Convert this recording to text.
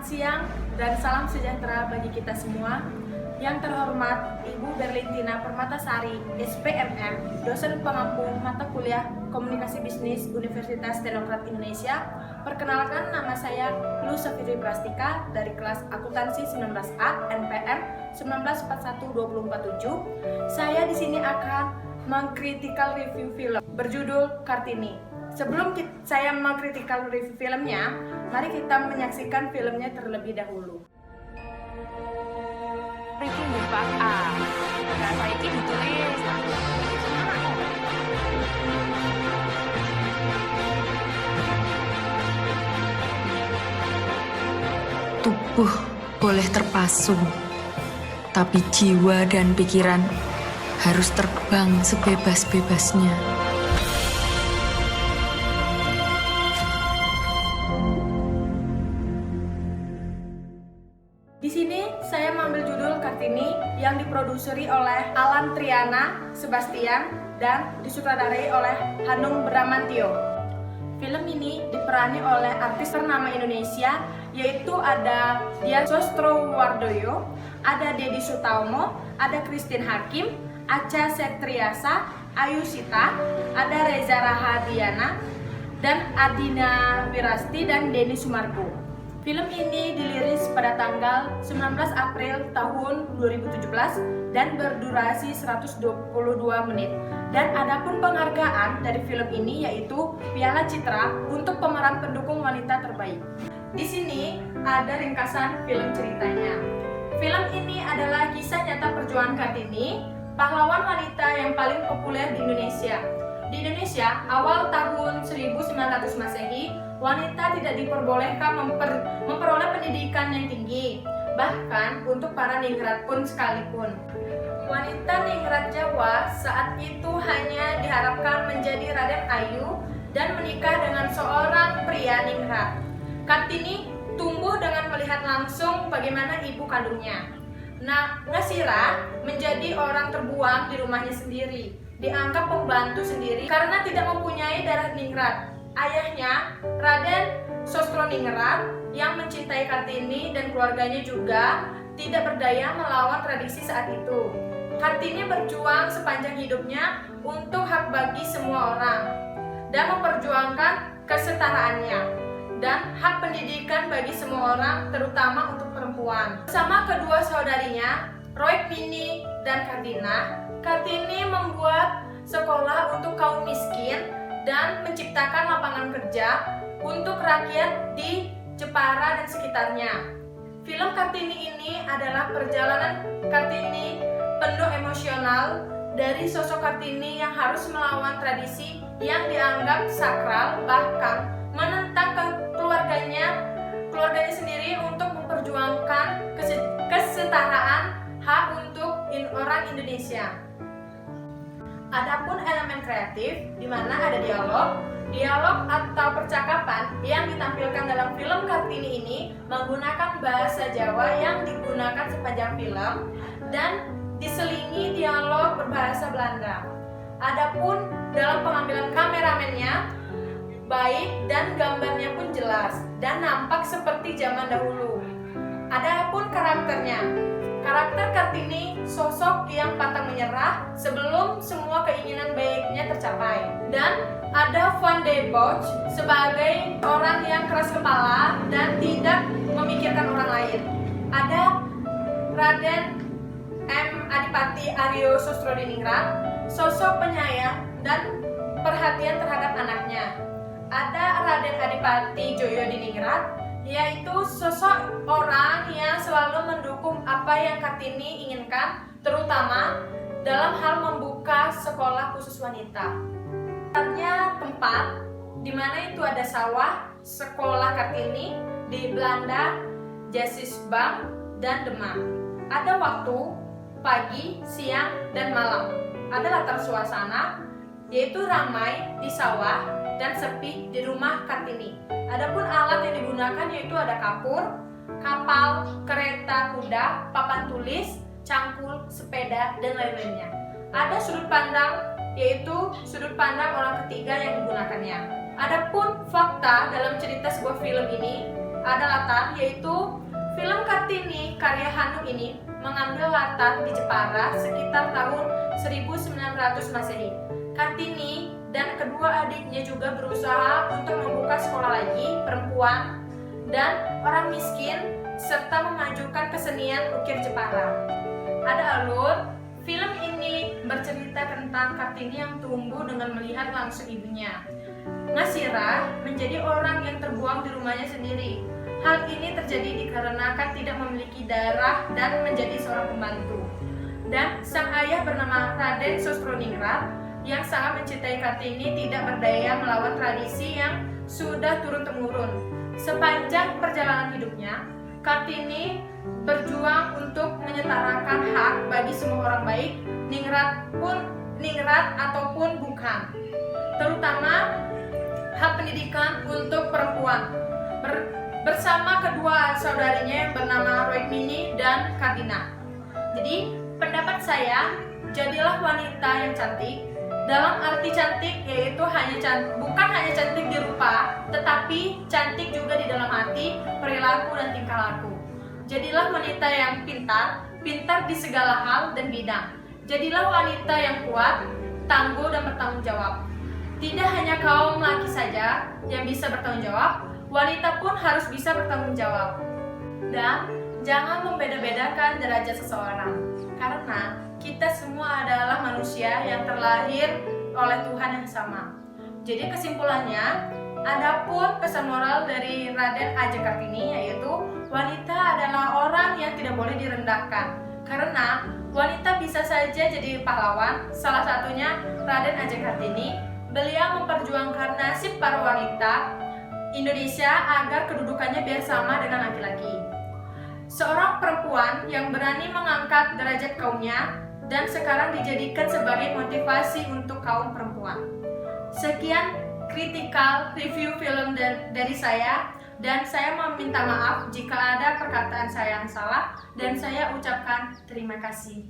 siang dan salam sejahtera bagi kita semua. Yang terhormat Ibu Berlintina Permatasari, SPMM, dosen pengampu mata kuliah Komunikasi Bisnis Universitas Teknokrat Indonesia. Perkenalkan, nama saya Lusa Fitri Prastika dari kelas Akuntansi 19A NPM 1941247. Saya di sini akan mengkritikal review film berjudul Kartini. Sebelum saya mengkritikal review filmnya, mari kita menyaksikan filmnya terlebih dahulu. Review Bumpak A. Nah, saiki ditulis tubuh boleh terpasung, tapi jiwa dan pikiran harus terbang sebebas-bebasnya. Di sini saya mengambil judul Kartini yang diproduseri oleh Alan Triana Sebastian dan disutradarai oleh Hanung Bramantyo. Film ini diperani oleh artis ternama Indonesia, yaitu ada Dian Sostrowardoyo, ada Deddy Sutomo, ada Christine Hakim, Acha Septriasa, Ayu Sita, ada Reza Rahadiana, dan Adina Wirasti dan Denny Sumargo. Film ini dirilis pada tanggal 19 April tahun 2017 dan berdurasi 122 menit. Dan adapun penghargaan dari film ini yaitu Piala Citra untuk pemeran pendukung wanita terbaik. Di sini ada ringkasan film ceritanya. Film ini adalah kisah nyata perjuangan Kartini, pahlawan wanita yang paling populer di Indonesia. Di Indonesia, awal tahun 1900 Masehi, wanita tidak diperbolehkan memperoleh pendidikan yang tinggi, bahkan untuk para ningrat pun sekalipun. Wanita ningrat Jawa saat itu hanya diharapkan menjadi Raden Ayu dan menikah dengan seorang pria ningrat. Kartini tumbuh dengan melihat langsung bagaimana ibu kandungnya, Ngasira, menjadi orang terbuang di rumahnya sendiri, dianggap pembantu sendiri karena tidak mempunyai darah ningrat. Ayahnya, Raden Sostroningrat, yang mencintai Kartini dan keluarganya juga tidak berdaya melawan tradisi saat itu. Kartini berjuang sepanjang hidupnya untuk hak bagi semua orang dan memperjuangkan kesetaraannya dan hak pendidikan bagi semua orang, terutama untuk perempuan. Bersama kedua saudarinya, Roykmini dan Kartina, Kartini membuat sekolah untuk kaum miskin dan menciptakan lapangan kerja untuk rakyat di Jepara dan sekitarnya. Film Kartini ini adalah perjalanan Kartini penuh emosional dari sosok Kartini yang harus melawan tradisi yang dianggap sakral, bahkan menentang keluarganya sendiri untuk memperjuangkan kesetaraan hak untuk orang Indonesia. Adapun elemen kreatif, di mana ada dialog atau percakapan yang ditampilkan dalam film Kartini ini menggunakan bahasa Jawa yang digunakan sepanjang film dan diselingi dialog berbahasa Belanda. Adapun dalam pengambilan kameramennya baik dan gambarnya pun jelas dan nampak seperti zaman dahulu. Adapun karakternya, karakter Kartini sosok yang pantang menyerah sebelum semua keinginan baiknya tercapai. Dan ada Van de Bosch sebagai orang yang keras kepala dan tidak memikirkan orang lain. Ada Raden M. Adipati Aryo Sostrodiningrat, sosok penyayang dan perhatian terhadap anaknya. Ada Raden Adipati Joyodiningrat, yaitu sosok orang yang selalu mendukung apa yang Kartini inginkan, terutama dalam hal membuka sekolah khusus wanita. Tempatnya tempat di mana itu ada sawah, sekolah Kartini di Belanda, Jasisbank, dan Demak. Ada waktu pagi, siang, dan malam. Ada latar suasana, yaitu ramai di sawah dan sepi di rumah Kartini. Adapun alat yang digunakan yaitu ada kapur, kapal, kereta kuda, papan tulis, cangkul, sepeda, dan lain-lainnya. Ada sudut pandang, yaitu sudut pandang orang ketiga yang digunakannya. Adapun fakta dalam cerita sebuah film ini, ada latar, yaitu film Kartini karya Hanung ini mengambil latar di Jepara sekitar tahun 1900 Masehi. Kartini dan kedua adiknya juga berusaha untuk membuka sekolah lagi perempuan dan orang miskin serta memajukan kesenian ukir Jepara. Ada alur, film ini bercerita tentang Kartini yang tumbuh dengan melihat langsung ibunya, Ngasira, menjadi orang yang terbuang di rumahnya sendiri. Hal ini terjadi dikarenakan tidak memiliki darah dan menjadi seorang pembantu. Dan sang ayah bernama Raden Sostroningrat yang sangat mencintai Kartini tidak berdaya melawan tradisi yang sudah turun-temurun. Sepanjang perjalanan hidupnya, Kartini berjuang untuk menyetarakan hak bagi semua orang baik, ningrat ataupun bukan, terutama hak pendidikan untuk perempuan. Bersama kedua saudarinya yang bernama Roikmini dan Kardina. Jadi, pendapat saya, jadilah wanita yang cantik. Dalam arti cantik yaitu bukan hanya cantik di rupa, tetapi cantik juga di dalam hati, perilaku dan tingkah laku. Jadilah wanita yang pintar di segala hal dan bidang. Jadilah wanita yang kuat, tangguh dan bertanggung jawab. Tidak hanya kaum laki saja yang bisa bertanggung jawab, wanita pun harus bisa bertanggung jawab. Dan jangan membeda-bedakan derajat seseorang, karena kita semua adalah manusia yang terlahir oleh Tuhan yang sama. Jadi kesimpulannya, adapun pesan moral dari Raden Ajeng Kartini yaitu wanita adalah orang yang tidak boleh direndahkan, karena wanita bisa saja jadi pahlawan. Salah satunya Raden Ajeng Kartini. Beliau memperjuangkan nasib para wanita Indonesia agar kedudukannya biar sama dengan laki-laki. Seorang perempuan yang berani mengangkat derajat kaumnya dan sekarang dijadikan sebagai motivasi untuk kaum perempuan. Sekian critical review film dari saya, dan saya meminta maaf jika ada perkataan saya yang salah, dan saya ucapkan terima kasih.